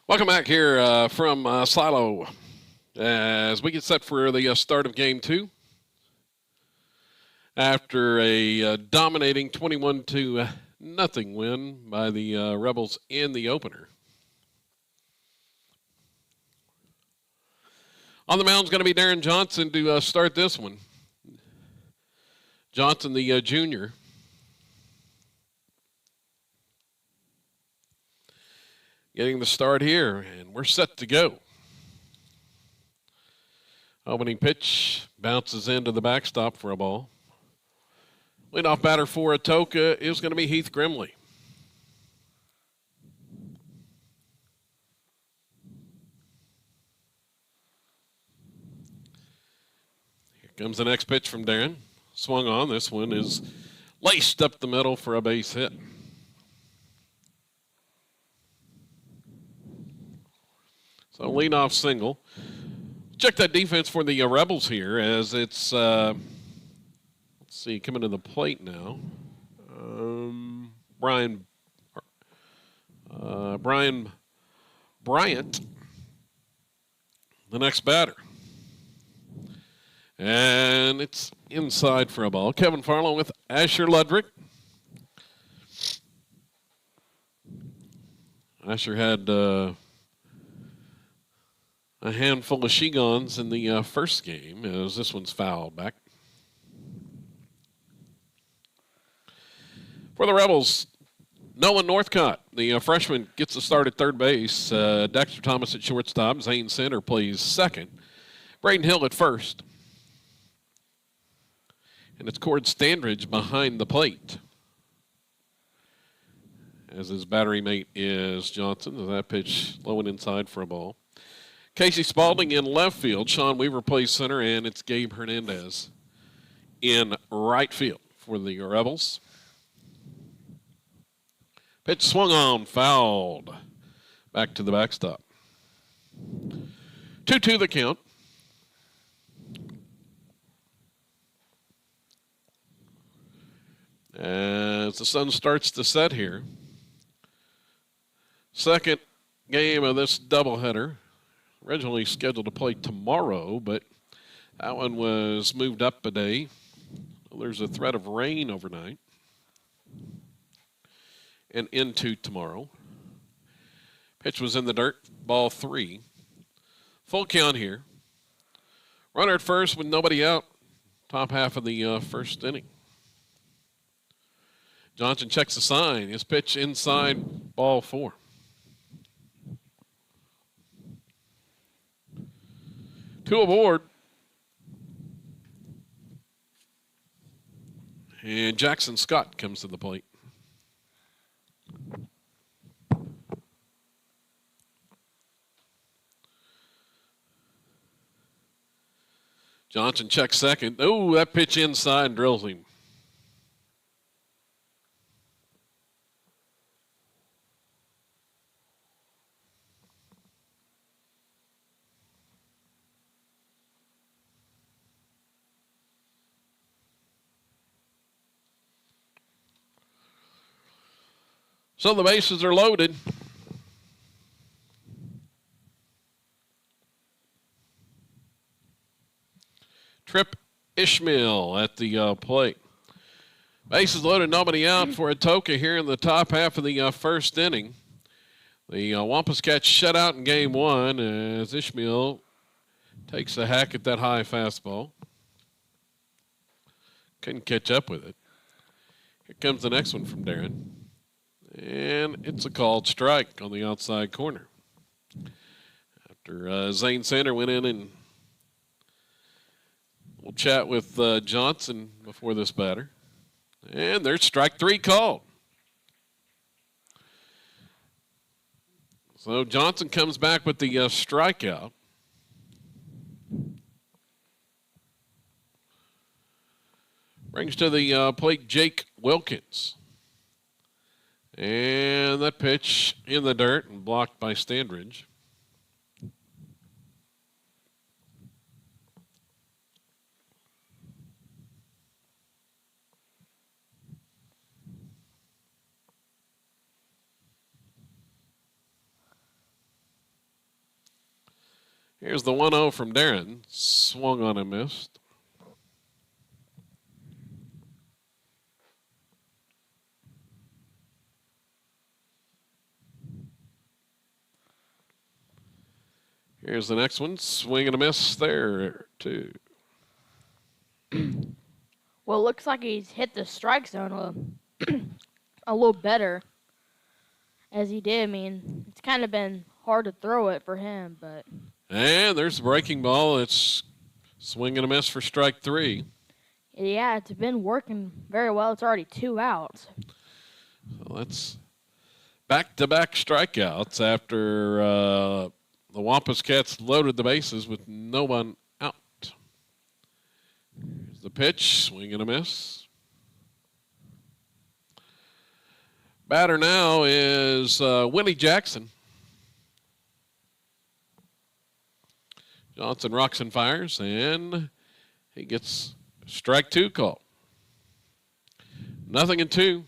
Welcome back here from Silo as we get set for the start of Game 2 after a dominating 21 to nothing win by the Rebels in the opener. On the mound is going to be Darren Johnson to start this one. Johnson, the junior. Getting the start here, and we're set to go. Opening pitch bounces into the backstop for a ball. Leadoff batter for Atoka is going to be Heath Grimley. Here comes the next pitch from Darren. Swung on. This one is laced up the middle for a base hit. So leadoff single. Check that defense for the Rebels here as it's, let's see, coming to the plate now. Brian Bryant, the next batter. And it's inside for a ball. Kevin Farlow with Asher Ludwig. Asher had a handful of Shegons in the first game as this one's fouled back. For the Rebels, Nolan Northcott, the freshman, gets the start at third base. Dexter Thomas at shortstop. Zane Center plays second. Braden Hill at first. And it's Cord Standridge behind the plate, as his battery mate is Johnson. That pitch low and inside for a ball. Casey Spalding in left field. Sean Weaver plays center, and it's Gabe Hernandez in right field for the Rebels. Pitch swung on, fouled. Back to the backstop. 2-2 the count. As the sun starts to set here. Second game of this doubleheader. Originally scheduled to play tomorrow, but that one was moved up a day. There's a threat of rain overnight and into tomorrow. Pitch was in the dirt, ball 3. Full count here. Runner at first with nobody out. Top half of the first inning. Johnson checks the sign. His pitch inside, ball 4. Two aboard. And Jackson Scott comes to the plate. Johnson checks second. Oh, that pitch inside drills him. So the bases are loaded. Trip Ishmael at the plate. Bases loaded, nobody out for Atoka here in the top half of the first inning. The Wampus Cats shut out in game 1 as Ishmael takes a hack at that high fastball. Couldn't catch up with it. Here comes the next one from Darren. And it's a called strike on the outside corner. After Zane Sander went in, and we'll chat with Johnson before this batter. And there's strike 3 called. So Johnson comes back with the strikeout. Brings to the plate Jake Wilkins. And that pitch in the dirt and blocked by Standridge. Here's the 1-0 from Darren. Swung on and missed. Here's the next one. Swing and a miss there, too. Well, it looks like he's hit the strike zone a little better as he did. I mean, it's kind of been hard to throw it for him, but. And there's the breaking ball. It's swing and a miss for strike 3. Yeah, it's been working very well. It's already 2 outs. So that's back-to-back strikeouts after the Wampus Cats loaded the bases with no one out. Here's the pitch, swing and a miss. Batter now is Willie Jackson. Johnson rocks and fires, and he gets strike 2 call. 0-2.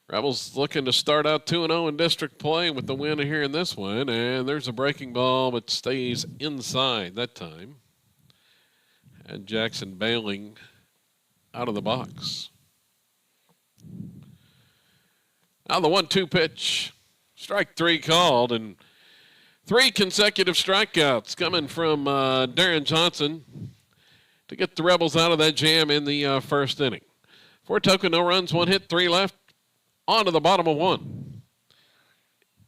Rebels looking to start out 2-0 in district play with the win here in this one. And there's a breaking ball, but stays inside that time. And Jackson bailing out of the box. Now the 1-2 pitch. Strike 3 called, and 3 consecutive strikeouts coming from Darren Johnson to get the Rebels out of that jam in the first inning. For Atoka, no runs, 1 hit, 3 left. On to the bottom of 1.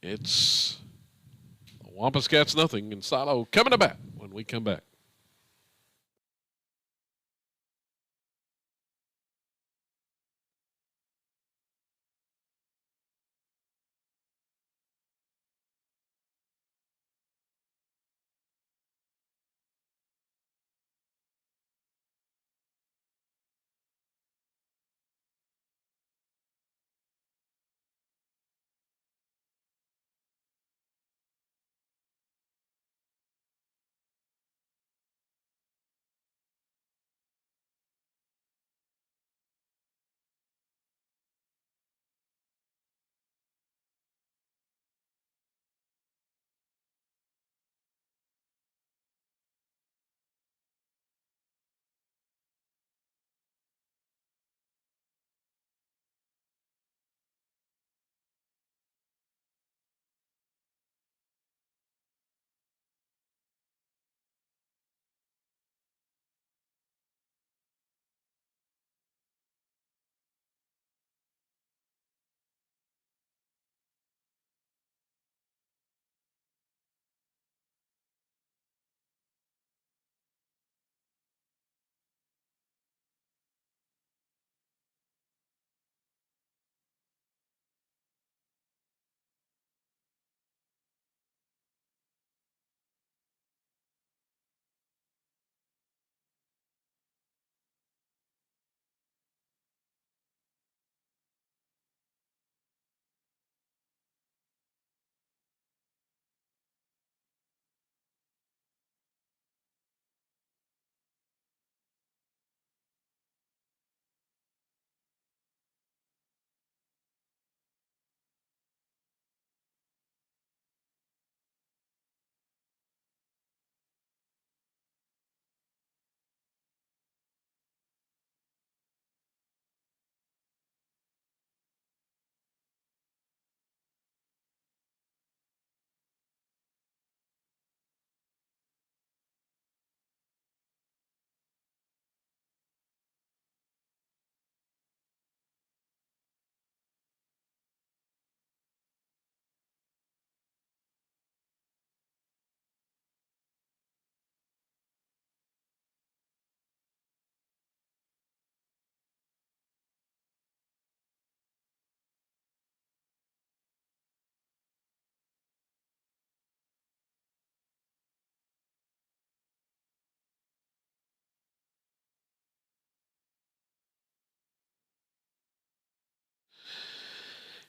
It's the Wampus Cats nothing, and Salo coming to bat when we come back.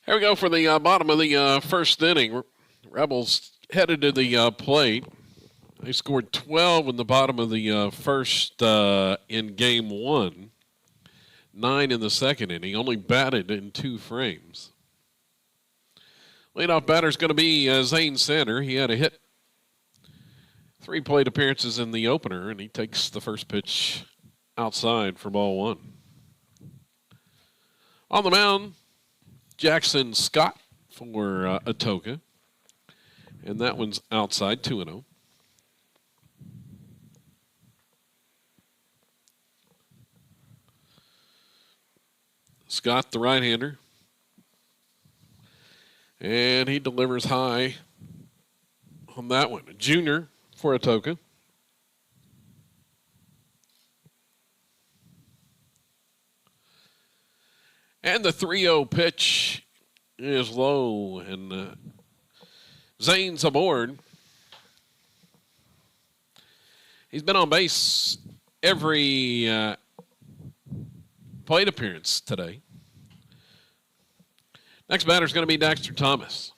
Here we go for the bottom of the first inning. Rebels headed to the plate. They scored 12 in the bottom of the first in game 1. 9 in the second inning. Only batted in 2 frames. Leadoff batter is going to be Zane Sander. He had a hit, 3 plate appearances in the opener, and he takes the first pitch outside for ball 1. On the mound, Jackson Scott for Atoka, and that one's outside, 2-0. Scott, the right-hander, and he delivers high on that one. A junior for Atoka. And the 3-0 pitch is low, and Zane's aboard. He's been on base every plate appearance today. Next batter is going to be Daxter Thomas.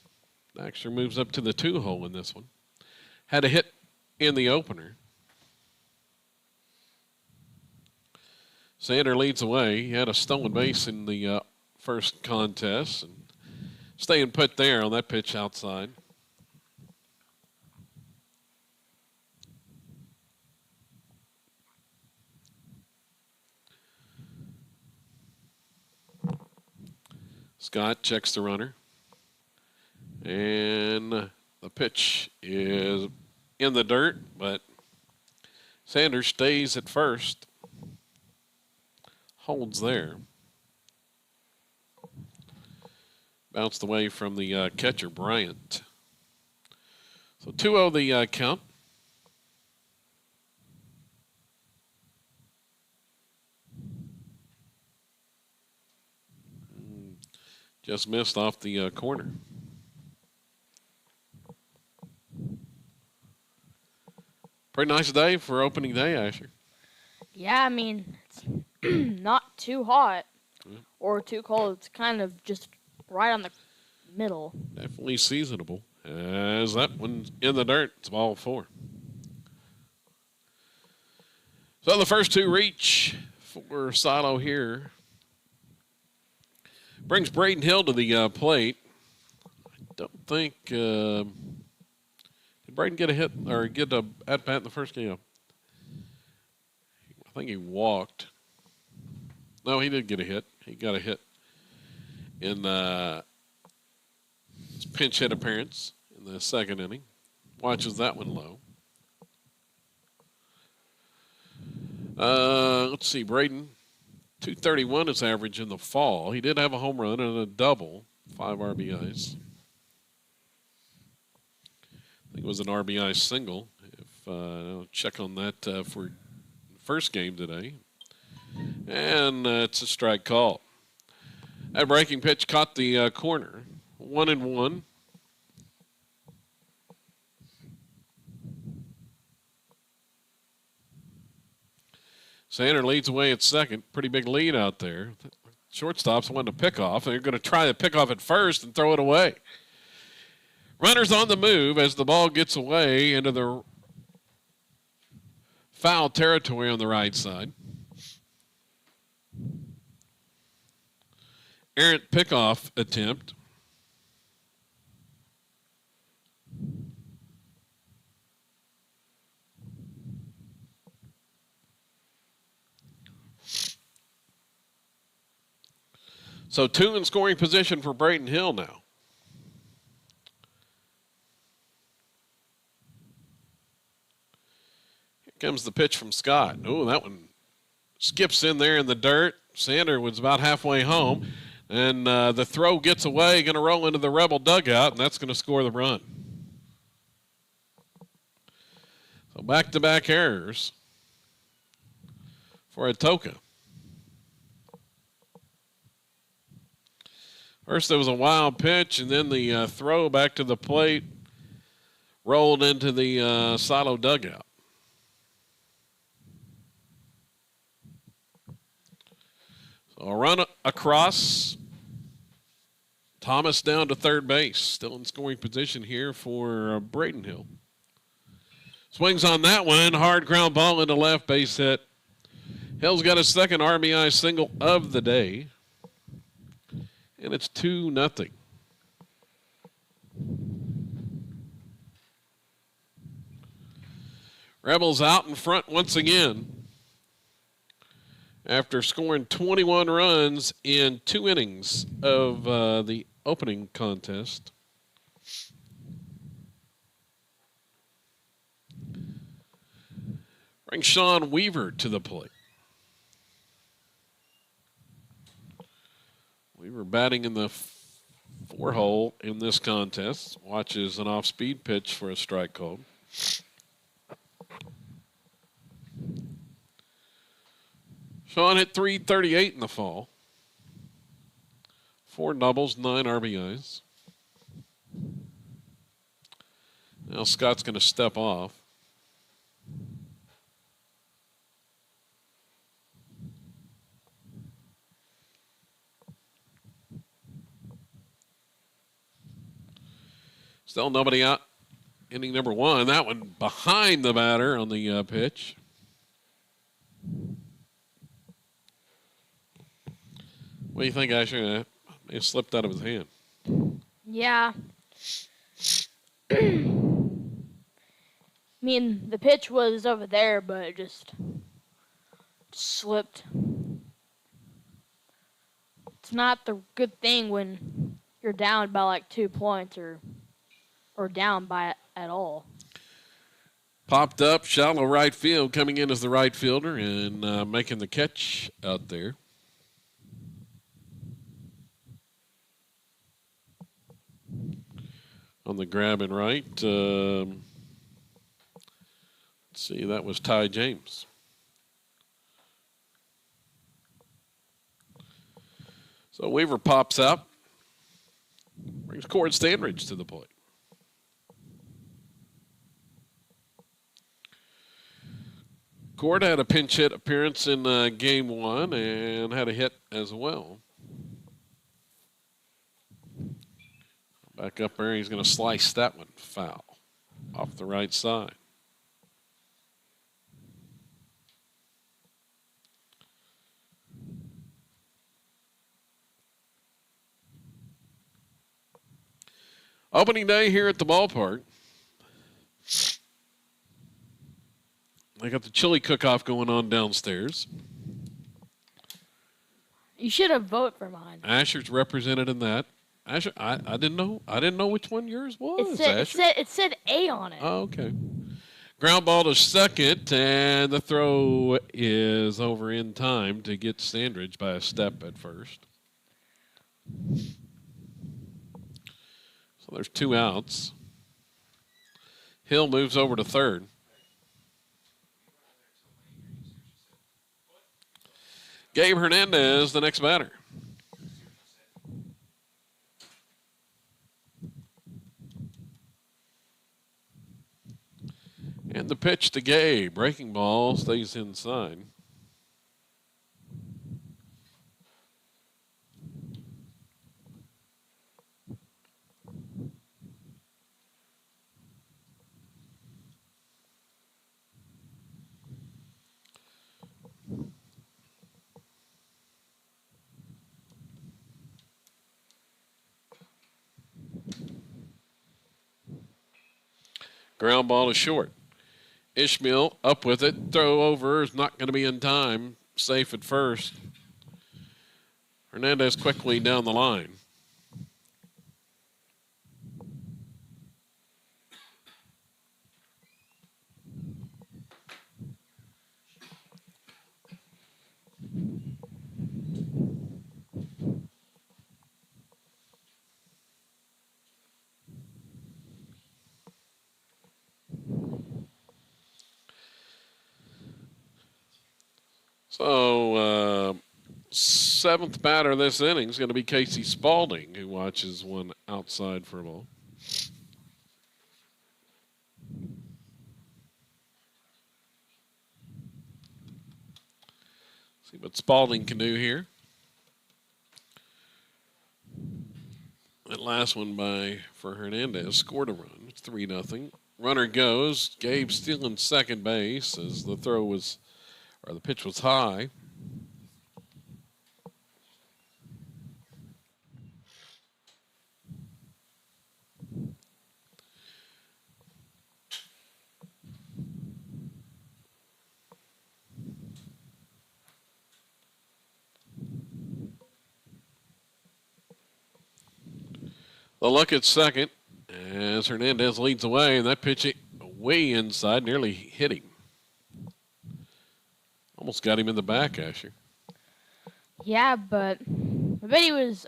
Daxter moves up to the 2-hole in this one. Had a hit in the opener. Sander leads away. He had a stolen base in the first contest, and staying put there on that pitch outside. Scott checks the runner, and the pitch is in the dirt, but Sanders stays at first, holds there. Bounced away from the catcher, Bryant. So 2-0 the count. Just missed off the corner. Pretty nice day for opening day, Asher. Yeah, I mean, it's not too hot or too cold. It's kind of just right on the middle. Definitely seasonable. As that one's in the dirt, it's ball 4. So the first 2 reach for Silo here. Brings Braden Hill to the plate. I don't think did Braden get a hit or get a at bat in the first game? I think he walked. No, he did get a hit. He got a hit in his pinch hit appearance in the second inning. Watches that one low. Let's see, Braden. 231 is average in the fall. He did have a home run and a double, 5 RBIs. I think it was an RBI single. If I'll check on that for first game today. And it's a strike call. That breaking pitch caught the corner. 1-1. Sander leads away at second. Pretty big lead out there. Shortstop's wanting to pick off. They're going to try to pick off at first and throw it away. Runners on the move as the ball gets away into the foul territory on the right side. Errant pickoff attempt. So 2 in scoring position for Braden Hill now. Here comes the pitch from Scott. Oh, that one skips in there in the dirt. Sander was about halfway home. And the throw gets away, going to roll into the Rebel dugout, and that's going to score the run. So back-to-back errors for Atoka. First, there was a wild pitch, and then the throw back to the plate rolled into the Silo dugout. So a run across. Thomas down to third base. Still in scoring position here for Braden Hill. Swings on that one. Hard ground ball into left, base hit. Hill's got his second RBI single of the day. And it's 2-0. Rebels out in front once again after scoring 21 runs in 2 innings of the opening contest. Bring Sean Weaver to the plate. Weaver batting in the 4-hole in this contest. Watches an off-speed pitch for a strike called. Sean hit .338 in the fall. 4 doubles, 9 RBIs. Now Scott's going to step off. Still nobody out. Inning number 1. That one behind the batter on the pitch. What do you think, Asher? It slipped out of his hand. Yeah. I mean, the pitch was over there, but it just slipped. It's not the good thing when you're down by like 2 points or down by it at all. Popped up, shallow right field, coming in as the right fielder and making the catch out there. On the grab and right, let's see, that was Ty James. So Weaver pops out, brings Cord Standridge to the plate. Cord had a pinch hit appearance in game 1 and had a hit as well. Back up there, he's going to slice that one foul off the right side. Opening day here at the ballpark. They got the chili cook-off going on downstairs. You should have voted for mine. Asher's represented in that. Asher, I didn't know which one yours was. It said A on it. Oh, okay. Ground ball to second, and the throw is over in time to get Standridge by a step at first. So there's 2 outs. Hill moves over to third. Gabe Hernandez, the next batter. And the pitch to Gabe. Breaking ball stays inside. Ground ball is short. Ishmael up with it. Throw over is not going to be in time. Safe at first. Hernandez quickly down the line. So, 7th batter this inning is going to be Casey Spaulding, who watches one outside for a ball. See what Spaulding can do here. That last one for Hernandez scored a run. It's 3-0. Runner goes. Gabe still in second base as the pitch was high. The look at second as Hernandez leads away, and that pitch way inside nearly hit him. Almost got him in the back, Asher. Yeah, but I bet he was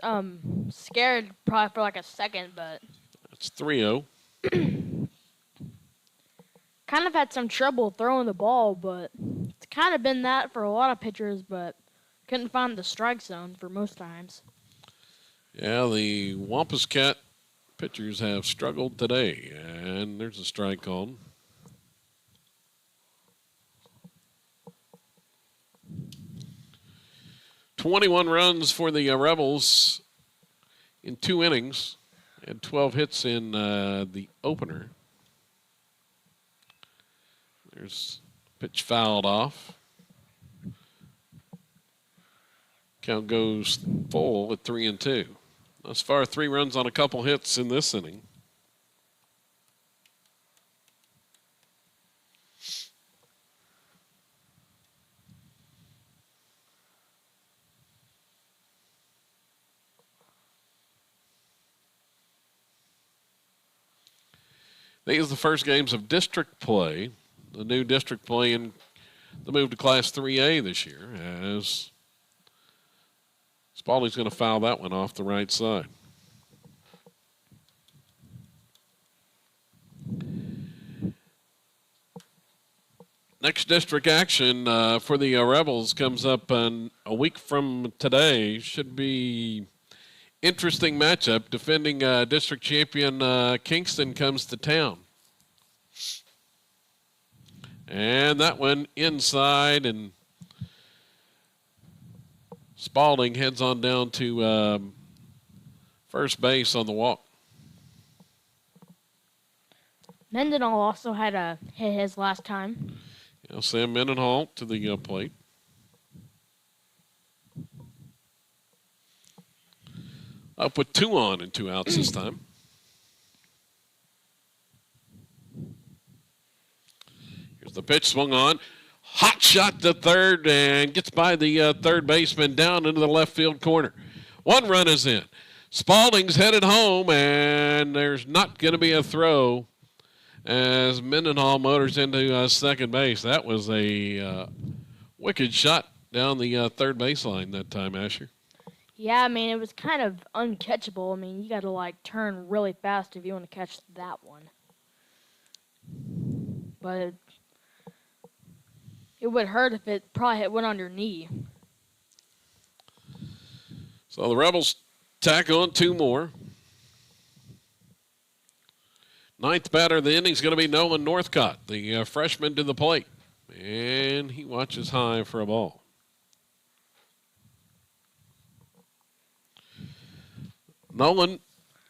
scared probably for like a second, but That's 3-0. kind of had some trouble throwing the ball, but it's kind of been that for a lot of pitchers, but couldn't find the strike zone for most times. Yeah, the Wampus Cat pitchers have struggled today, and there's a strike called. "21 runs for the Rebels in 2 innings and 12 hits in the opener." There's pitch fouled off. Count goes full at 3-2. Thus far, 3 runs on a couple hits in this inning. These are the first games of district play. The new district play in the move to Class 3A this year, as Spalding's going to foul that one off the right side. Next district action for the Rebels comes up a week from today. Should be interesting matchup. Defending district champion Kingston comes to town. And that one inside, and Spalding heads on down to first base on the walk. Mendenhall also had a hit his last time. Yeah, Sam Mendenhall to the plate. Up with 2 on and 2 outs this time. Here's the pitch swung on. Hot shot to third and gets by the third baseman down into the left field corner. 1 run is in. Spalding's headed home, and there's not going to be a throw as Mendenhall motors into second base. That was a wicked shot down the third baseline that time, Asher. Yeah, I mean, it was kind of uncatchable. I mean, you got to, like, turn really fast if you want to catch that one. But it would hurt if it probably went on your knee. So the Rebels tack on 2 more. 9th batter of the inning is going to be Nolan Northcott, the freshman to the plate. And he watches high for a ball. Nolan,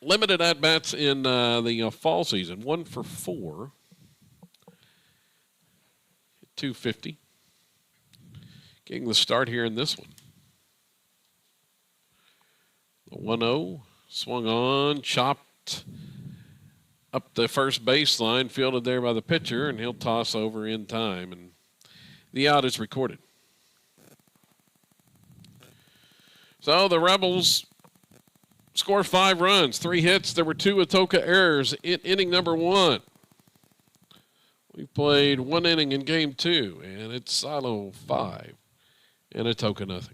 limited at-bats in the fall season. 1 for 4. 250. Getting the start here in this one. The 1-0 swung on, chopped up the first baseline, fielded there by the pitcher, and he'll toss over in time, and the out is recorded. So the Rebels score 5 runs, 3 hits. There were 2 Atoka errors in inning number 1. We played 1 inning in game 2, and it's Silo 5 and Atoka nothing.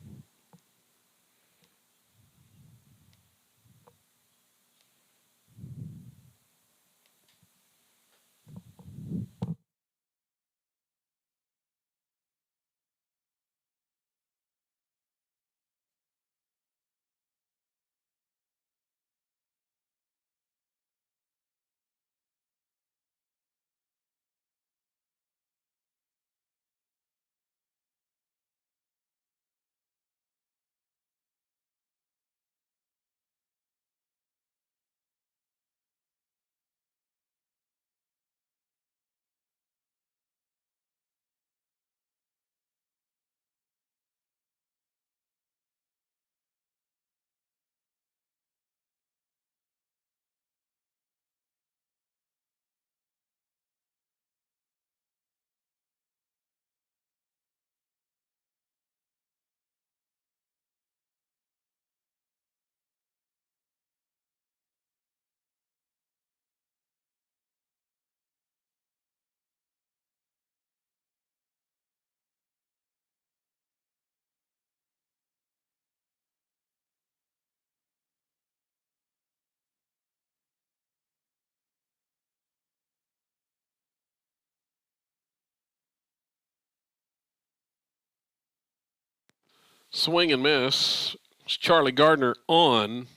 Swing and miss. It's Charlie Gardner on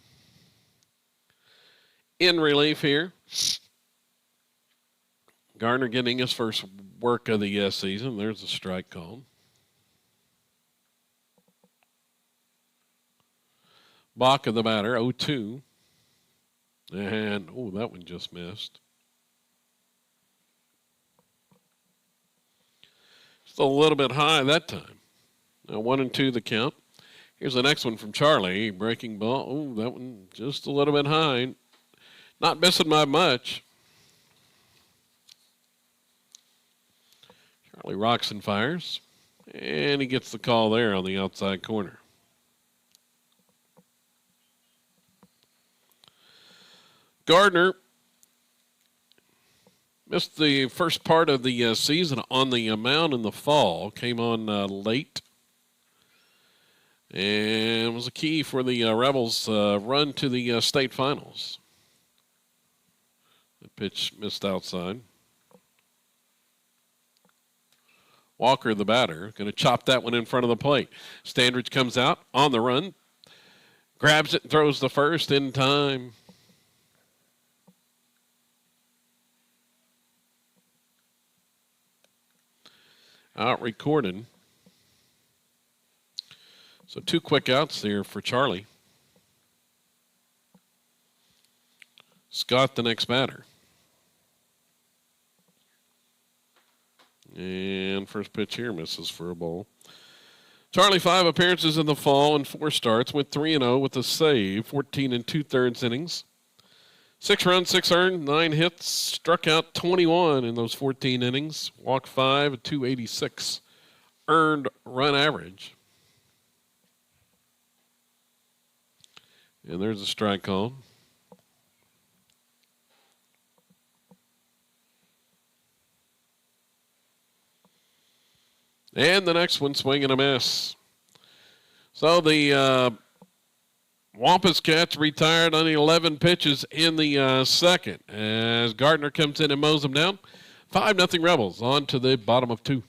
in relief here. Gardner getting his first work of the season. There's a strike called. Bach of the batter, 0-2. And, that one just missed. Just a little bit high that time. Now 1-2 the count. Here's the next one from Charlie. Breaking ball. That one just a little bit high. Not missing by much. Charlie rocks and fires. And he gets the call there on the outside corner. Gardner missed the first part of the season on the mound in the fall. Came on late. And was a key for the Rebels' run to the state finals. The pitch missed outside. Walker, the batter, going to chop that one in front of the plate. Standridge comes out on the run. Grabs it and throws the first in time. Out recorded. So 2 quick outs there for Charlie. Scott, the next batter. And first pitch here misses for a ball. Charlie, 5 appearances in the fall and 4 starts. Went 3-0 with a save, 14 2/3 innings. 6 runs, 6 earned, 9 hits. Struck out 21 in those 14 innings. Walked 5, a 286 earned run average. And there's a strike called. And the next one, swing and a miss. So the Wampus Cats retired on 11 pitches in the second as Gardner comes in and mows them down. 5-0 Rebels on to the bottom of 2.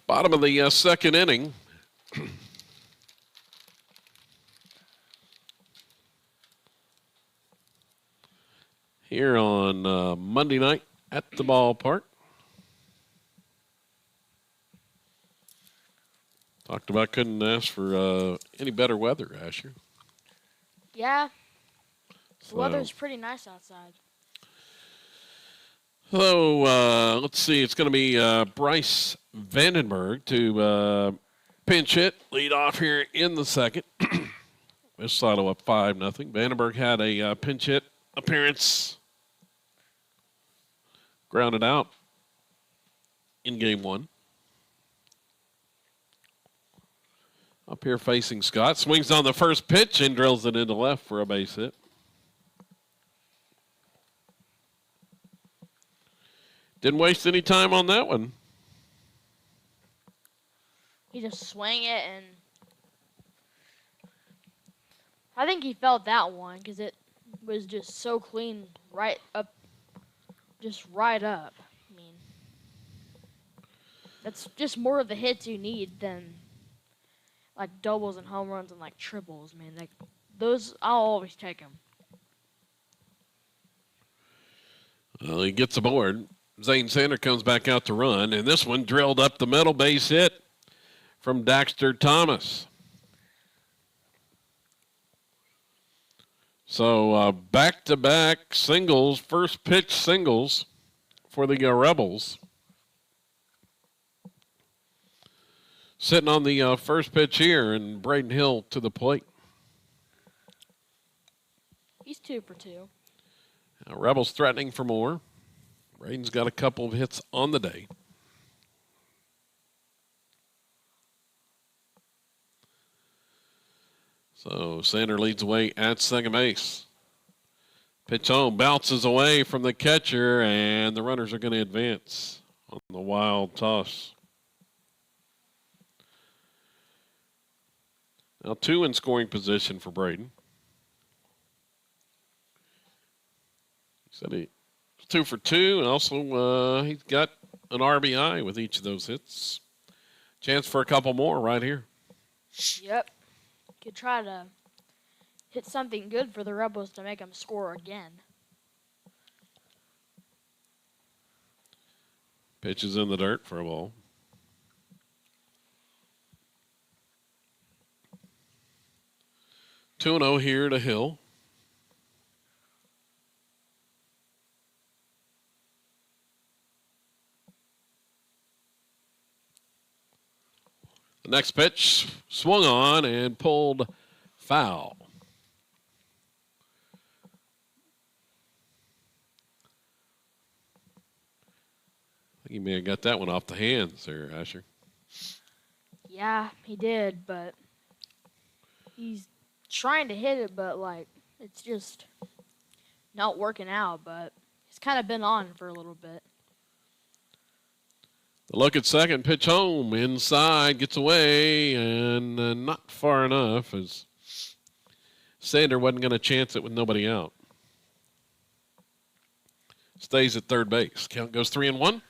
Bottom of the second inning. Here on Monday night at the ballpark. Talked about couldn't ask for any better weather, Asher. Yeah. The weather's pretty nice outside. So, let's see. It's going to be Bryce Vandenberg to pinch hit, lead off here in the second. West-Silo up 5-0. Vandenberg had a pinch hit appearance. Grounded out in game 1. Up here facing Scott. Swings on the first pitch and drills it into left for a base hit. Didn't waste any time on that one. He just swung it, and I think he felt that one because it was just so clean, right up, just right up. I mean, that's just more of the hits you need than like doubles and home runs and like triples, man. Like those, I'll always take them. Well, he gets aboard. Zane Sander comes back out to run, and this one drilled up the middle, base hit from Daxter Thomas. So back-to-back singles, first pitch singles for the Rebels. Sitting on the first pitch here, and Braden Hill to the plate. He's 2 for 2. Rebels threatening for more. Braden's got a couple of hits on the day. So Sander leads away at second base. Pitch home, bounces away from the catcher, and the runners are going to advance on the wild toss. Now 2 in scoring position for Braden. He said he 2 for 2, and also he's got an RBI with each of those hits. Chance for a couple more right here. Yep. Could try to hit something good for the Rebels to make them score again. Pitch is in the dirt for a ball. Two 2-0 here to Hill. The next pitch swung on and pulled foul. I think he may have got that one off the hands there, Asher. Yeah, he did, but he's trying to hit it, but like it's just not working out, but he's kind of been on for a little bit. The look at second, pitch home, inside, gets away, and not far enough as Sander wasn't going to chance it with nobody out. Stays at third base. Count goes 3-1.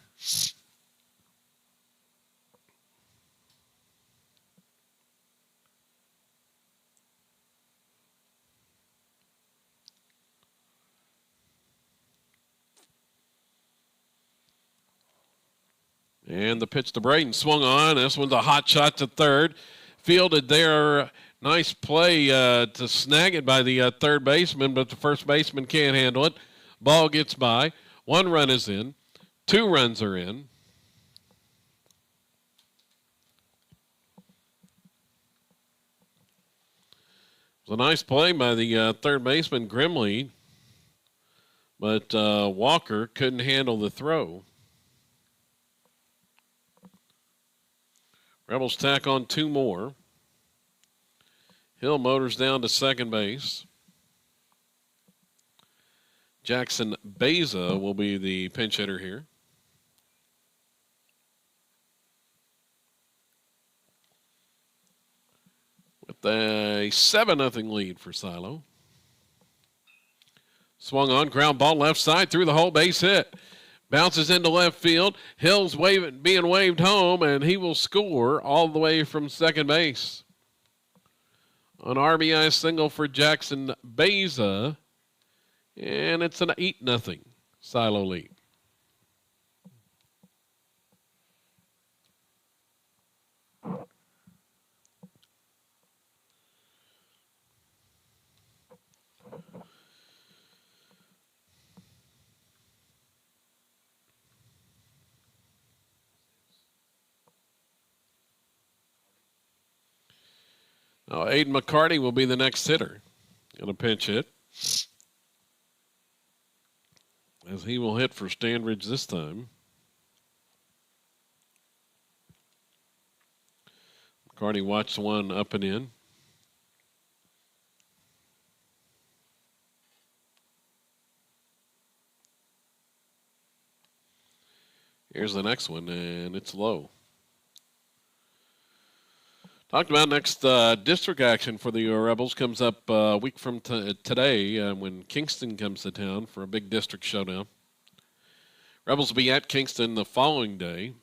And the pitch to Braden swung on. This one's a hot shot to third. Fielded there. Nice play to snag it by the third baseman, but the first baseman can't handle it. Ball gets by. 1 run is in. 2 runs are in. It was a nice play by the third baseman, Grimley, but Walker couldn't handle the throw. Rebels tack on 2 more. Hill motors down to second base. Jackson Beza will be the pinch hitter here. With a 7-0 lead for Silo. Swung on, ground ball left side through the hole, base hit. Bounces into left field. Hill's being waved home, and he will score all the way from second base. An RBI single for Jackson Beza, and it's an 8-0 Silo lead. Now, Aiden McCarty will be the next hitter in a pinch hit, as he will hit for Stanbridge this time. McCarty watched one up and in. Here's the next one, and it's low. Talked about next district action for the Rebels comes up a week from today when Kingston comes to town for a big district showdown. Rebels will be at Kingston the following day.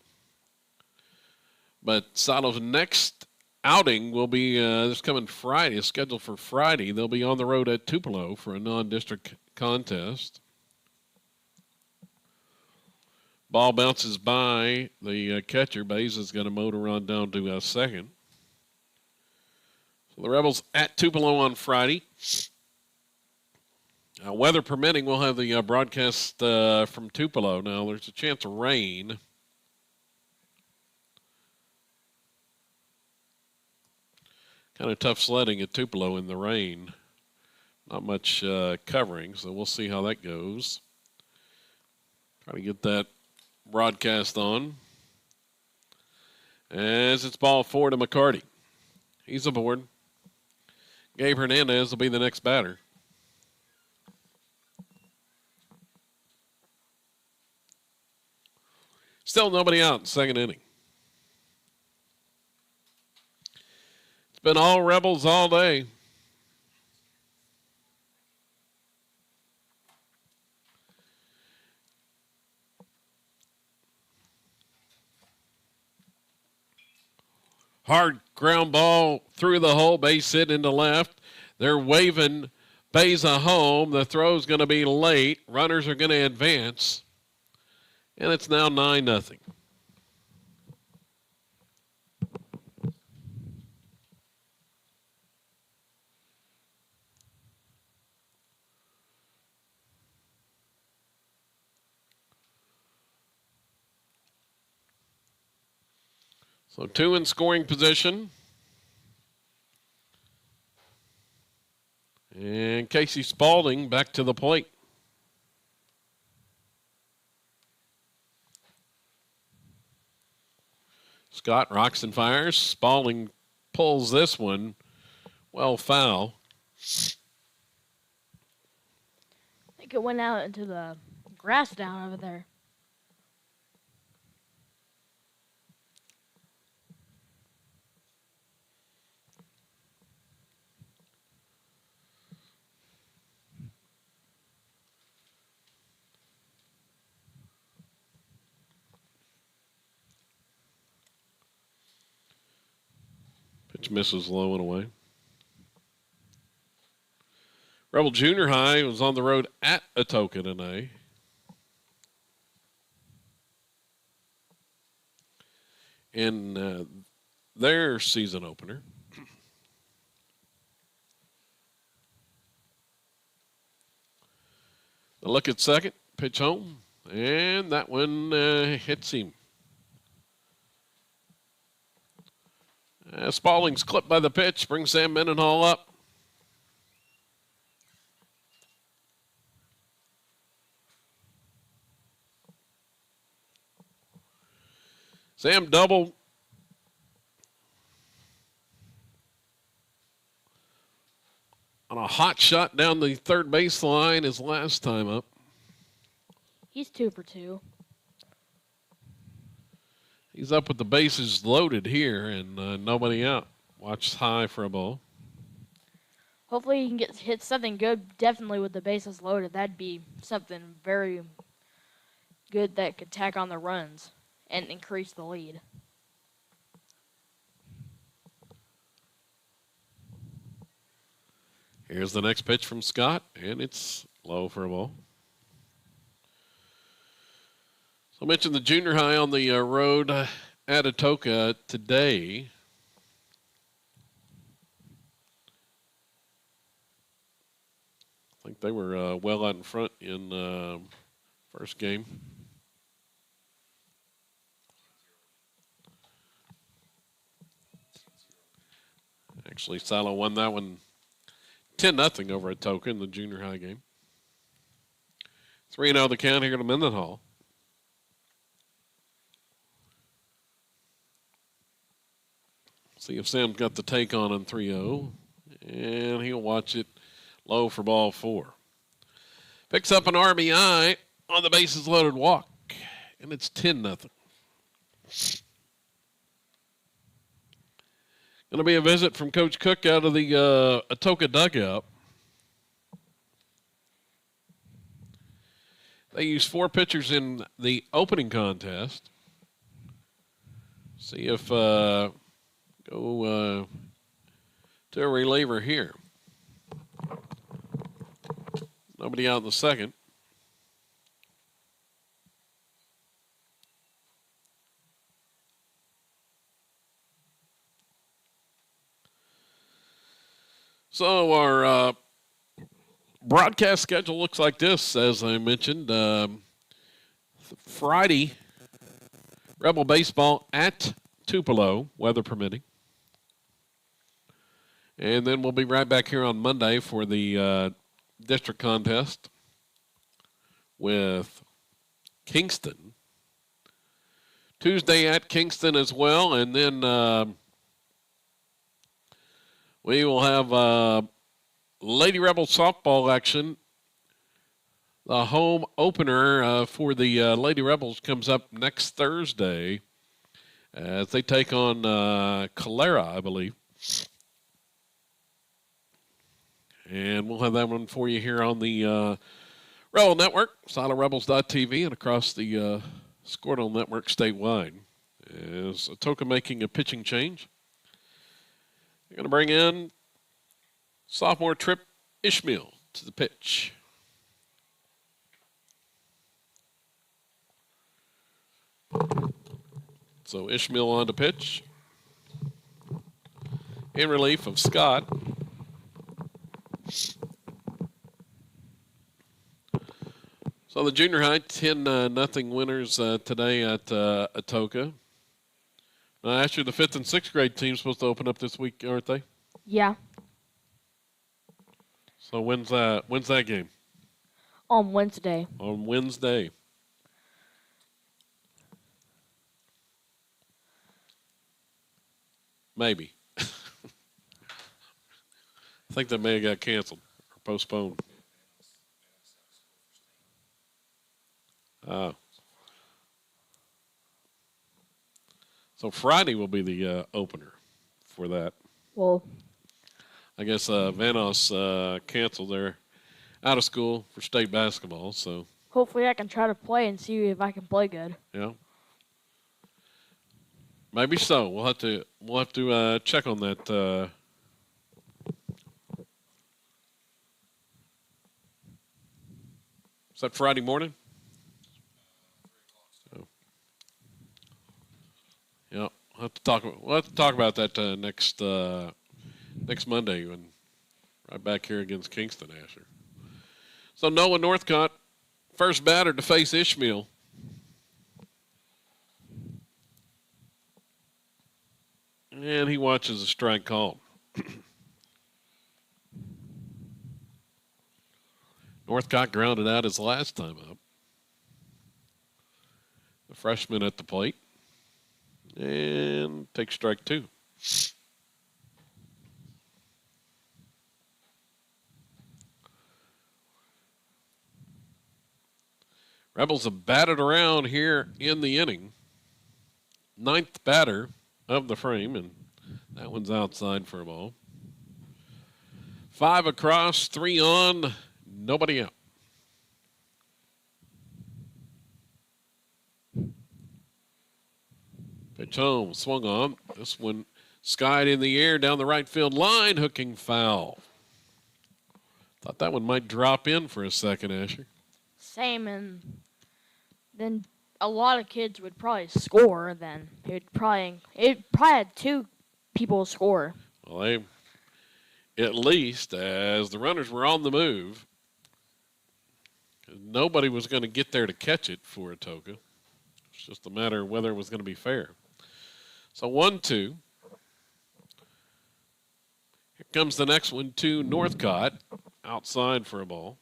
But Salo's next outing will be this coming Friday. It's scheduled for Friday. They'll be on the road at Tupelo for a non-district contest. Ball bounces by the catcher. Bays is going to motor on down to second. So the Rebels at Tupelo on Friday. Weather permitting, we'll have the broadcast from Tupelo. Now, there's a chance of rain. Kind of tough sledding at Tupelo in the rain. Not much covering, so we'll see how that goes. Try to get that broadcast on. As it's ball 4 to McCarty. He's aboard. Gabe Hernandez will be the next batter. Still nobody out in second inning. It's been all Rebels all day. Hard ground ball through the hole, base hit into left. They're waving Beza home. The throw's going to be late. Runners are going to advance. And it's now 9-0. So 2 in scoring position. And Casey Spaulding back to the plate. Scott rocks and fires. Spaulding pulls this one. Well, foul. I think it went out into the grass down over there. Pitch misses low and away. Rebel Junior High was on the road at Atoka tonight. In their season opener. A look at second, pitch home, and that one hits him. Spaulding's clipped by the pitch, brings Sam Mendenhall up. Sam double. On a hot shot down the third base line his last time up. He's 2 for 2. He's up with the bases loaded here and nobody out. Watch high for a ball. Hopefully he can hit something good, definitely with the bases loaded. That'd be something very good that could tack on the runs and increase the lead. Here's the next pitch from Scott, and it's low for a ball. So I mentioned the junior high on the road at Atoka today. I think they were well out in front in first game. Actually, Silo won that one 10-0 over Atoka in the junior high game. 3-0 the count here to Mendenhall. See if Sam's got the take on 3-0. And he'll watch it low for ball 4. Picks up an RBI on the bases loaded walk. And it's 10-0. Going to be a visit from Coach Cook out of the Atoka dugout. They used 4 pitchers in the opening contest. See if go to a reliever here. Nobody out in the second. So our broadcast schedule looks like this, as I mentioned. Friday, Rebel baseball at Tupelo, weather permitting. And then we'll be right back here on Monday for the district contest with Kingston. Tuesday at Kingston as well. And then we will have Lady Rebel softball action. The home opener for the Lady Rebels comes up next Thursday as they take on Calera, I believe. And we'll have that one for you here on the Rebel Network, SolidRebels.tv, and across the Squirtle Network statewide. Is Atoka making a pitching change? They're going to bring in sophomore Trip Ishmael to the pitch. So Ishmael on to pitch. In relief of Scott. So the junior high 10-0 winners today at Atoka. Actually, the 5th and 6th grade team's supposed to open up this week, aren't they? Yeah. So when's that game? On Wednesday. On Wednesday. Maybe. I think that may have got canceled or postponed. So Friday will be the opener for that. Well, I guess Vanos canceled. They're out of school for state basketball, so. Hopefully I can try to play and see if I can play good. Yeah. Maybe so. We'll have to check on that. Is that Friday morning? Oh. Yeah, we'll have to talk about that next Monday when right back here against Kingston, Asher. So Noah Northcott, first batter to face Ishmael. And he watches a strike call. Northcott grounded out his last time up. The freshman at the plate. And takes strike 2. Rebels have batted around here in the inning. 9th batter of the frame, and that one's outside for a ball. 5 across, 3 on, nobody out. Pitch home, swung on. This one skied in the air down the right field line, hooking foul. Thought that one might drop in for a second, Asher. Same, and then a lot of kids would probably score. Then it probably had 2 people score. Well, they at least as the runners were on the move, nobody was going to get there to catch it for Atoka. It's just a matter of whether it was going to be fair. So 1-2. Here comes the next one to Northcott, outside for a ball.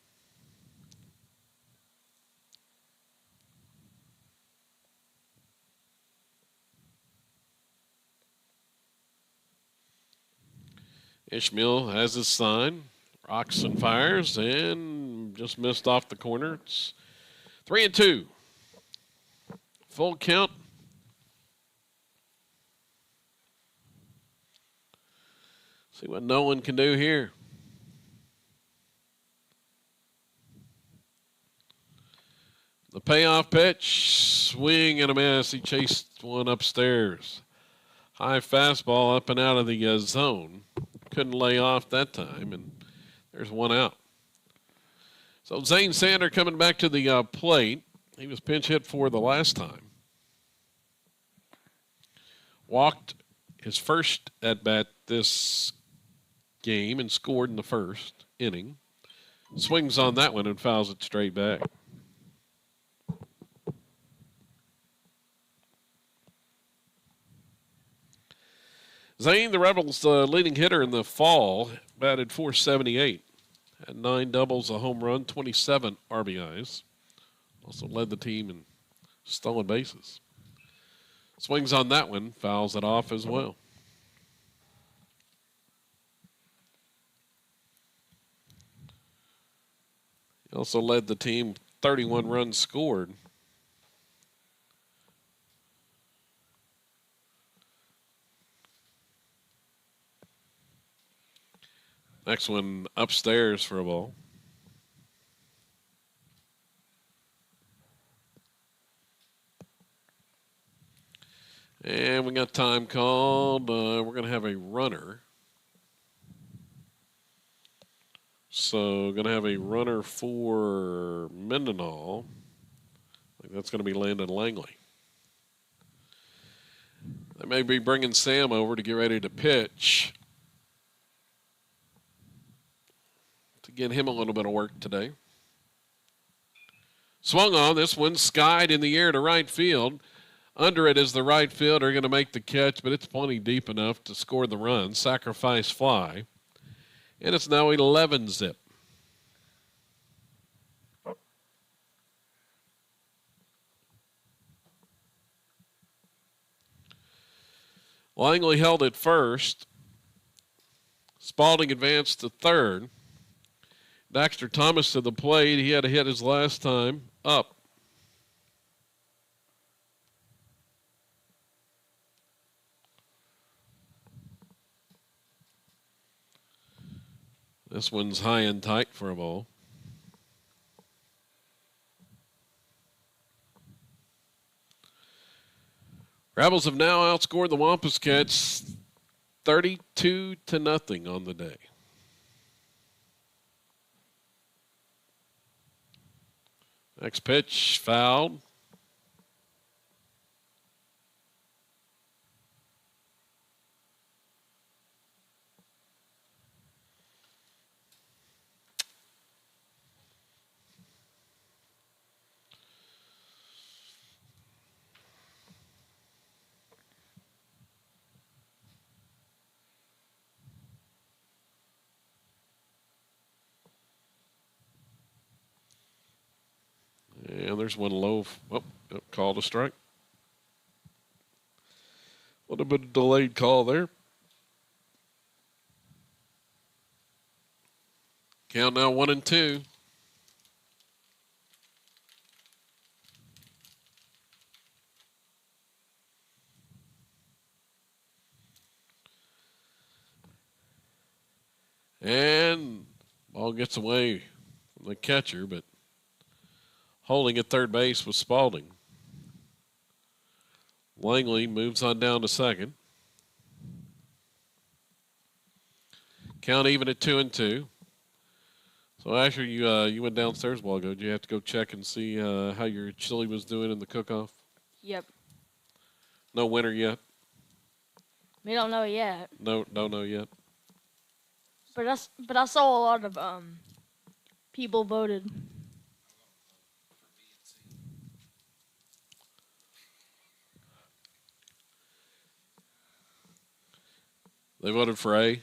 Ishmael has his sign, rocks and fires, and just missed off the corner. It's 3-2. Full count. See what Nolan can do here. The payoff pitch, swing and a miss. He chased one upstairs. High fastball up and out of the zone. Couldn't lay off that time, and there's one out. So Zane Sander coming back to the plate. He was pinch hit for the last time. Walked his first at bat this game and scored in the first inning. Swings on that one and fouls it straight back. Zane, the Rebels' leading hitter in the fall, batted .478. Had 9 doubles, a home run, 27 RBIs. Also led the team in stolen bases. Swings on that one, fouls it off as well. He also led the team 31 runs scored. Next one upstairs for a ball. And we got time called. We're going to have a runner. So going to have a runner for Mendenhall. I think that's going to be Landon Langley. They may be bringing Sam over to get ready to pitch. To get him a little bit of work today. Swung on. This one skied in the air to right field. Under it is the right fielder going to make the catch, but it's plenty deep enough to score the run. Sacrifice fly. And it's now 11-zip. Langley held it first. Spalding advanced to third. Daxter Thomas to the plate. He had a hit his last time. Up. This one's high and tight for a ball. Rebels have now outscored the Wampus Cats 32-0 on the day. Next pitch, fouled. And there's one low. Oh, called a strike. A little bit of delayed call there. Count now 1-2. And ball gets away from the catcher, but holding at third base was Spalding. Langley moves on down to second. Count even at 2-2. So Asher, you went downstairs a while ago. Did you have to go check and see how your chili was doing in the cook-off? Yep. No winner yet? We don't know yet. No, don't know yet. But I saw a lot of people voted. They voted for A?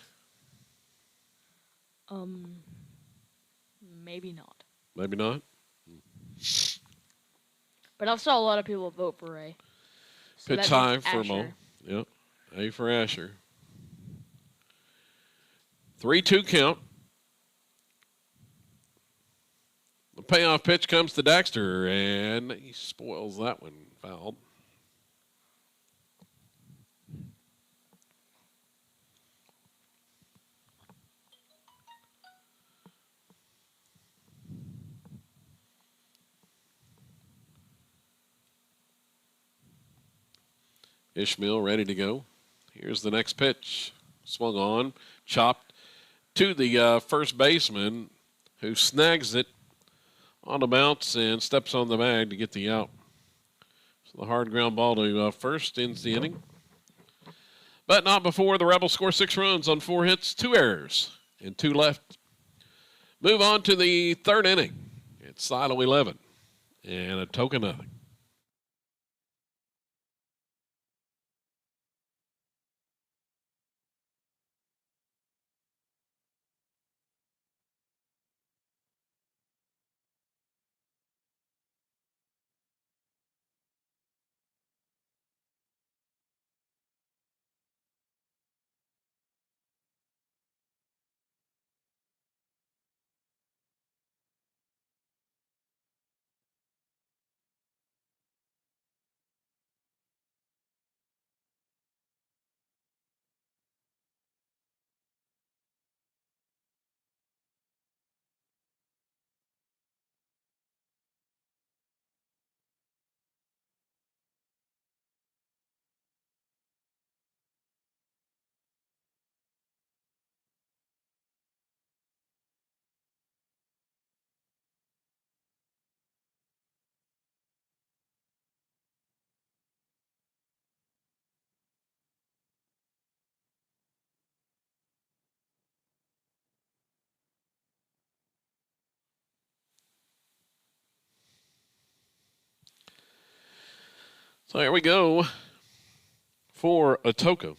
Maybe not. Maybe not? But I saw a lot of people vote for A. So Pitch high for Mo. Yep. A for Asher. 3-2 count. The payoff pitch comes to Dexter, and he spoils that one. Fouled. Ishmael ready to go. Here's the next pitch. Swung on, chopped to the first baseman, who snags it on the bounce and steps on the bag to get the out. So the hard ground ball to first ends the inning. But not before the Rebels score 6 runs on 4 hits, 2 errors, and 2 left. Move on to the third inning. It's Silo 11 and Atoka nothing. So here we go for Atoka.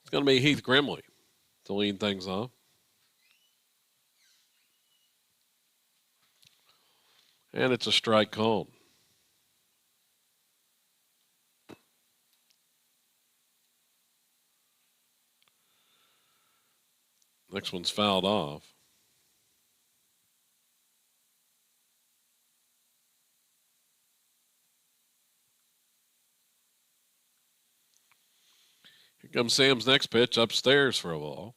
It's going to be Heath Grimley to lead things off. And it's a strike called. Next one's fouled off. Here comes Sam's next pitch upstairs for a ball.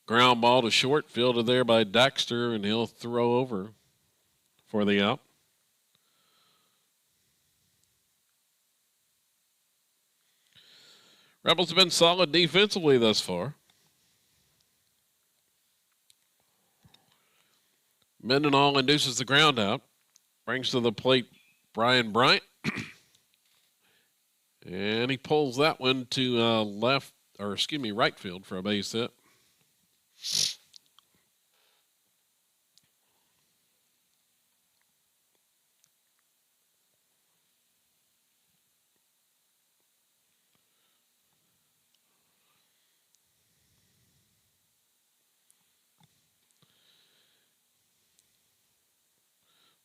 Ground ball to short, fielded there by Dexter, and he'll throw over for the out. Rebels have been solid defensively thus far. Mendenhall induces the ground out. Brings to the plate Brian Bryant. And he pulls that one to right field for a base hit.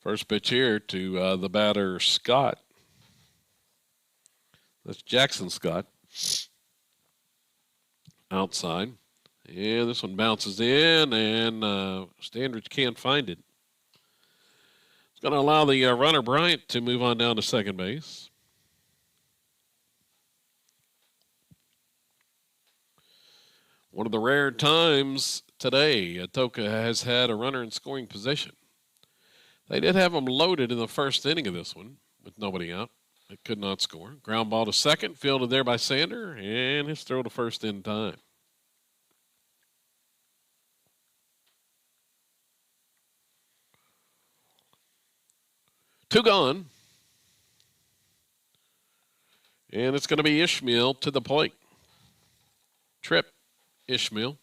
First pitch here to the batter, Scott. That's Jackson Scott. Outside. And this one bounces in, and Standridge can't find it. It's going to allow the runner, Bryant, to move on down to second base. One of the rare times today Atoka has had a runner in scoring position. They did have him loaded in the first inning of this one with nobody out. They could not score. Ground ball to second, fielded there by Sander, and his throw to first in time. Two gone. And it's going to be Ishmael to the plate. Trip Ishmael.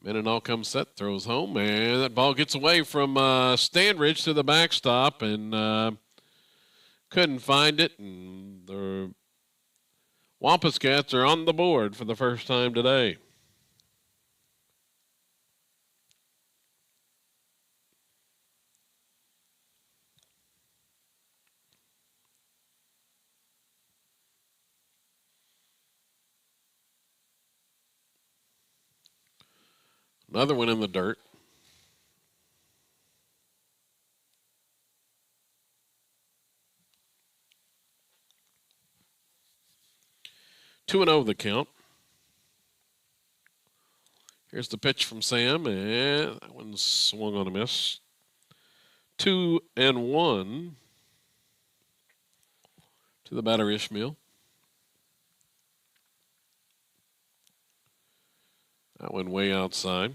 Mendenhall comes set, throws home, and that ball gets away from Standridge to the backstop, and couldn't find it. And the Wampus Cats are on the board for the first time today. Another one in the dirt. Two and 0 the count. Here's the pitch from Sam, and that one's swung on a miss. 2-1 to the batter Ishmael. That one way outside.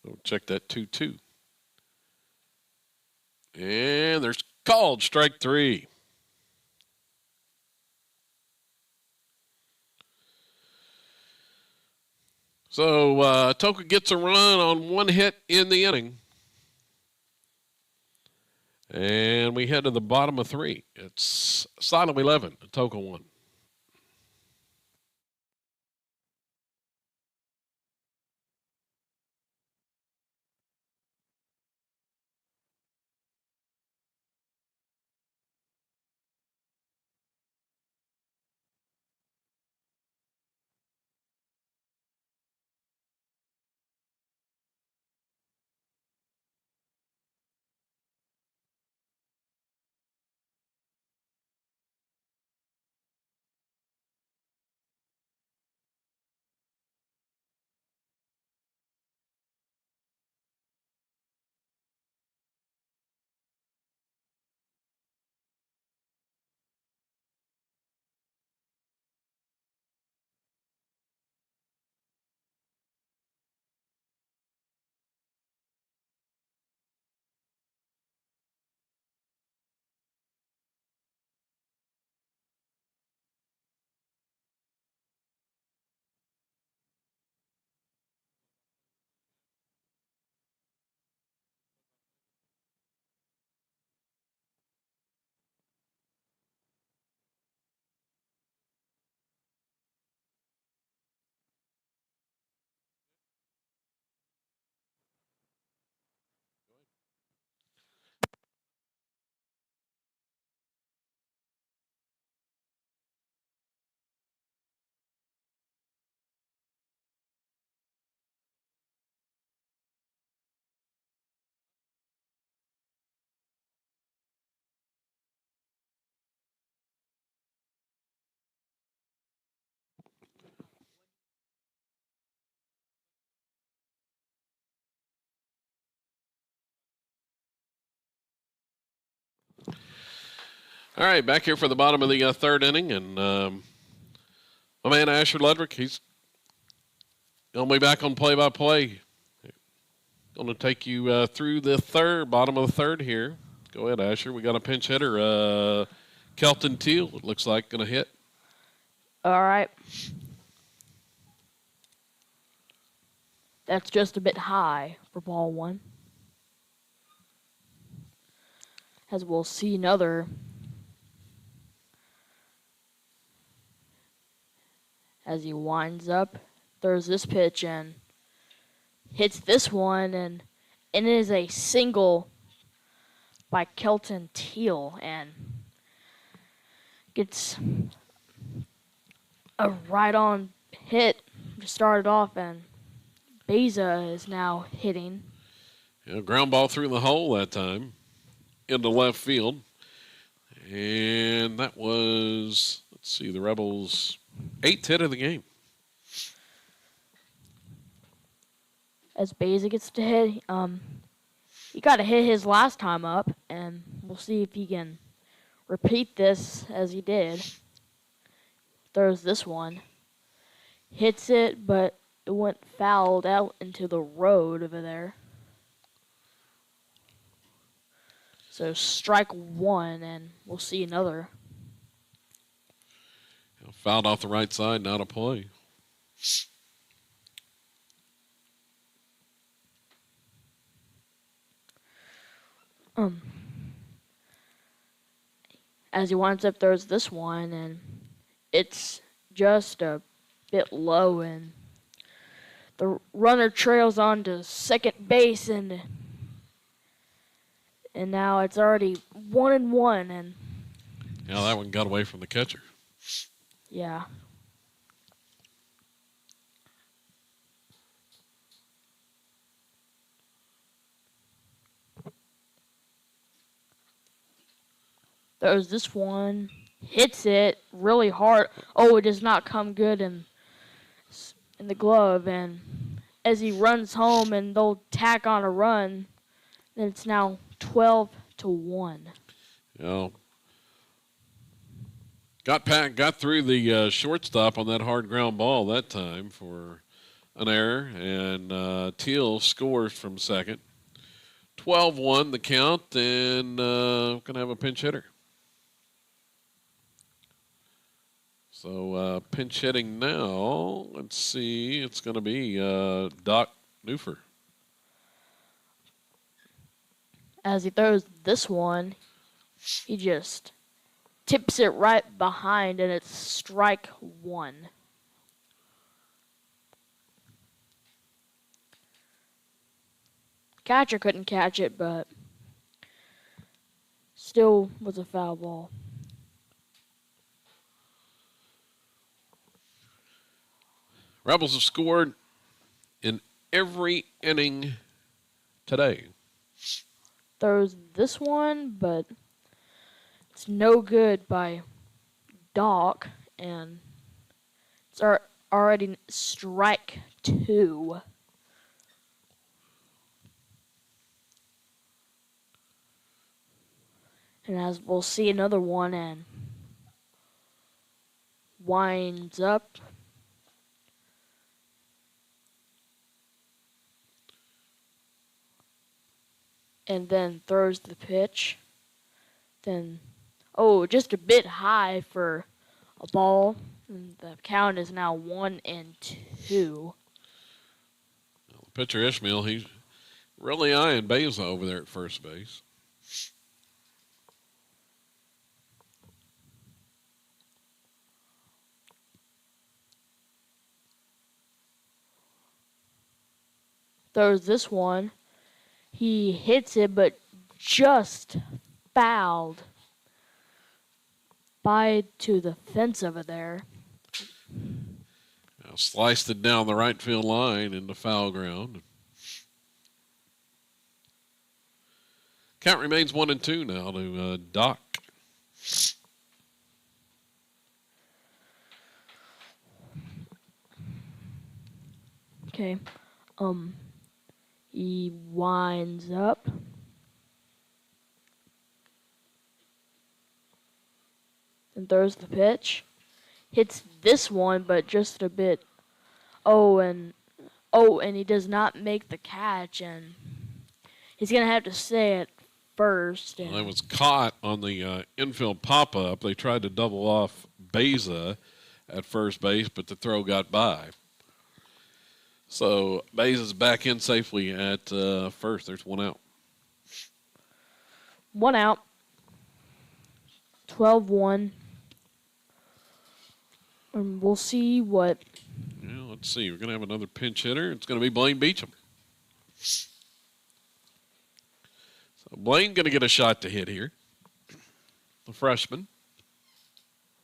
We'll check that 2-2. And there's called strike 3. So Atoka gets a run on one hit in the inning. And we head to the bottom of 3. It's Silo 11, Atoka 1. All right, back here for the bottom of the third inning. And my man Asher Ludwig, he's going to be back on play-by-play. Going to take you through the bottom of the third here. Go ahead, Asher. We got a pinch hitter, Kelton Teal, it looks like, going to hit. All right. That's just a bit high for ball 1. As we'll see another. As he winds up, throws this pitch and hits this one, and it is a single by Kelton Teal, and gets a right-on hit to start it off, and Beza is now hitting. Yeah, ground ball through the hole that time into left field. And that was, let's see, the Rebels' 8th hit of the game. As Beza gets to hit, he got to hit his last time up, and we'll see if he can repeat this as he did. Throws this one. Hits it, but it went fouled out into the road over there. So strike 1, and we'll see another. Fouled off the right side, not a play. Um, as he winds up, there's this one, and it's just a bit low, and the runner trails on to second base, and now it's already 1-1, and Yeah, that one got away from the catcher. yeah. There's this one, hits it really hard. Oh, it does not come good in the glove, and as he runs home and they'll tack on a run, then it's now 12-1. You know, got through the shortstop on that hard ground ball that time for an error, and Teal scores from second. 12-1 the count, and going to have a pinch hitter. So pinch hitting now, let's see, it's going to be Doc Newfer. As he throws this one, he just tips it right behind, and it's strike one. Catcher couldn't catch it, but still was a foul ball. Rebels have scored in every inning today. Throws this one, but it's no good by Doc, and it's already strike two. And as we'll see another one, and winds up. And then throws the pitch. Then, just a bit high for a ball. And the count is now 1-2. Pitcher Ishmael, he's really eyeing Beza over there at first base. Throws this one. He hits it, but just fouled by to the fence over there. Now sliced it down the right field line into foul ground. Count remains 1-2 now to Doc. Okay. He winds up. And throws the pitch. Hits this one, but just a bit. And he does not make the catch, and he's gonna have to stay at first. Well, that was caught on the infield pop-up. They tried to double off Beza at first base, but the throw got by. So Beza's back in safely at first. There's one out. 1 out. 12-1. And we'll see what. Yeah, let's see. We're going to have another pinch hitter. It's going to be Blaine Beecham. So Blaine going to get a shot to hit here. The freshman.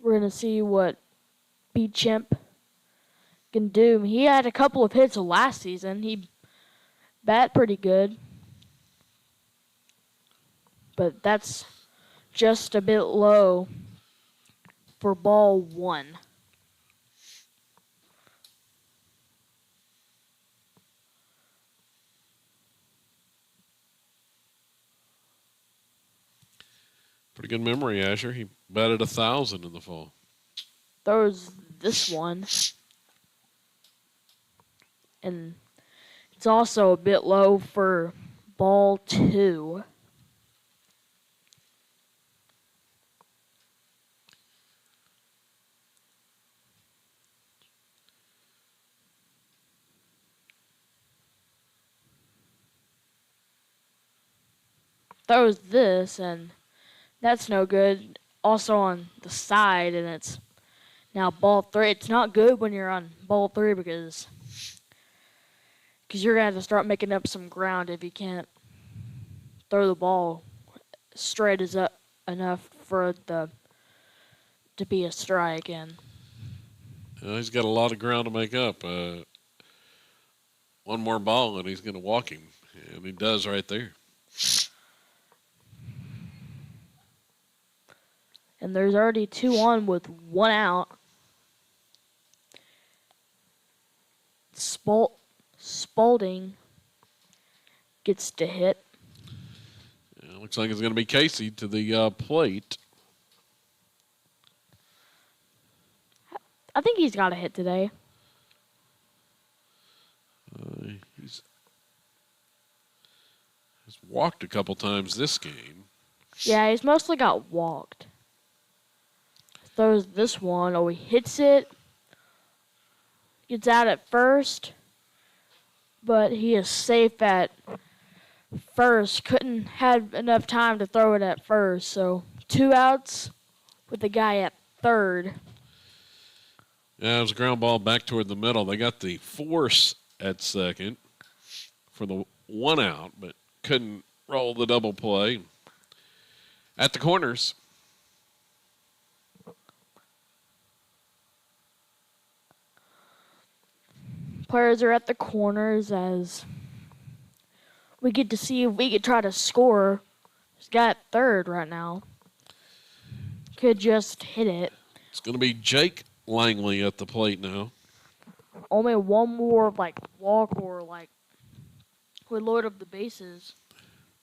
We're going to see what Beecham can do. He had a couple of hits last season. He bat pretty good. But that's just a bit low for ball one. Pretty good memory, Asher. He batted 1,000 in the fall. Throws this one. And it's also a bit low for ball two. throws this, and that's no good. Also on the side, and it's now ball 3. It's not good when you're on ball 3 because you're going to have to start making up some ground if you can't throw the ball straight as up enough for the to be a strike. And he's got a lot of ground to make up. One more ball and he's going to walk him, and he does right there. And there's already 2 on with 1 out. Spalding gets to hit. Yeah, looks like it's going to be Casey to the plate. I think he's got a hit today. He's walked a couple times this game. Yeah, he's mostly got walked. Throws this one. Oh, he hits it. Gets out at first. But he is safe at first. Couldn't have enough time to throw it at first. So 2 outs with the guy at third. Yeah, it was a ground ball back toward the middle. They got the force at second for the 1 out, but couldn't roll the double play. At the corners. Players are at the corners as we get to see if we could try to score. He's got third right now. Could just hit it. It's going to be Jake Langley at the plate now. Only one more walk or would load up the bases,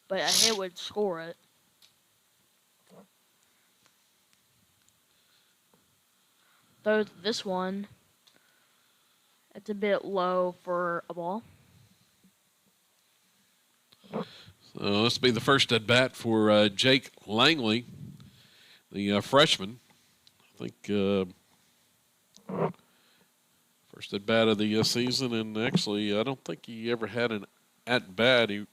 but a hit would score it. Throws this one. It's a bit low for a ball. So this will be the first at bat for Jake Langley, the freshman. I think first at bat of the season, and actually I don't think he ever had an at bat. He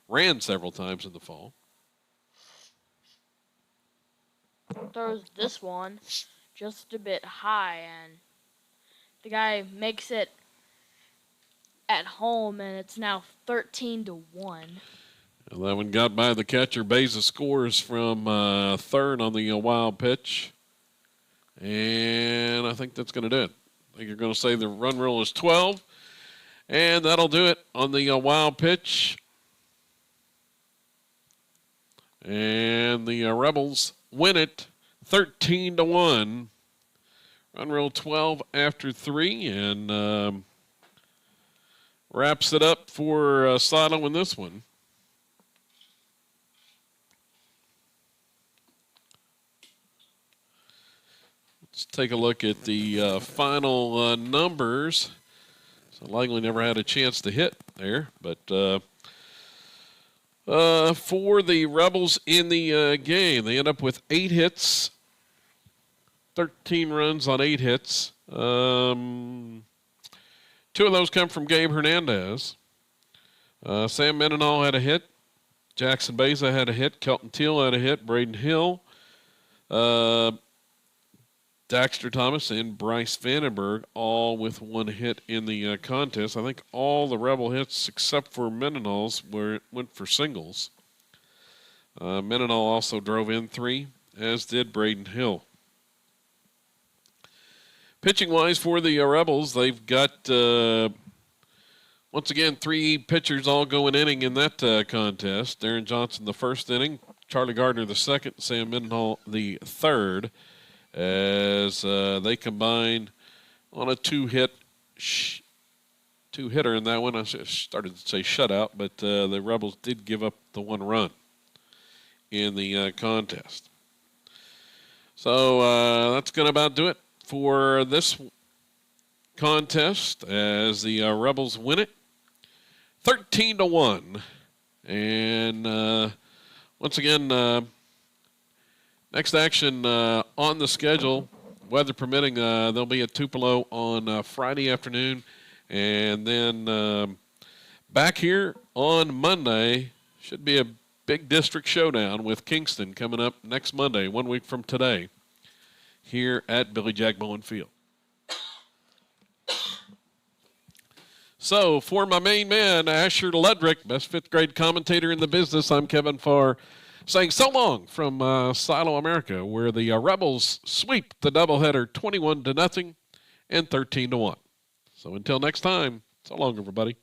ran several times in the fall. Throws this one just a bit high, and the guy makes it at home, and it's now 13-1. Well, that one got by the catcher. Beza scores from third on the wild pitch. And I think that's going to do it. I think you're going to say the run rule is 12. And that'll do it on the wild pitch. And the Rebels win it 13-1. Run rule 12 after 3. And wraps it up for Silo in this one. Let's take a look at the final numbers. So Langley never had a chance to hit there, but for the Rebels in the game, they end up with 8 hits, 13 runs on 8 hits. 2 of those come from Gabe Hernandez. Sam Mendenhall had a hit. Jackson Beza had a hit. Kelton Teal had a hit. Braden Hill. Daxter Thomas and Bryce Vandenberg all with 1 hit in the contest. I think all the Rebel hits except for Mendenhall's went for singles. Mendenhall also drove in 3, as did Braden Hill. Pitching-wise for the Rebels, they've got, once again, 3 pitchers all go an inning in that contest. Darren Johnson the first inning, Charlie Gardner the second, Sam Mendenhall the third, as they combine on a 2-hitter in that one. I started to say shutout, but the Rebels did give up the 1 run in the contest. So that's going to about do it for this contest, as the Rebels win it 13-1. And once again, next action on the schedule, weather permitting, there'll be at Tupelo on Friday afternoon. And then back here on Monday, should be a big district showdown with Kingston coming up next Monday, 1 week from today, here at Billy Jack Bowen Field. So, for my main man, Asher Ledrick, best fifth grade commentator in the business, I'm Kevin Farr, saying so long from Silo, America, where the Rebels sweep the doubleheader 21-0 and 13-1. So until next time, so long, everybody.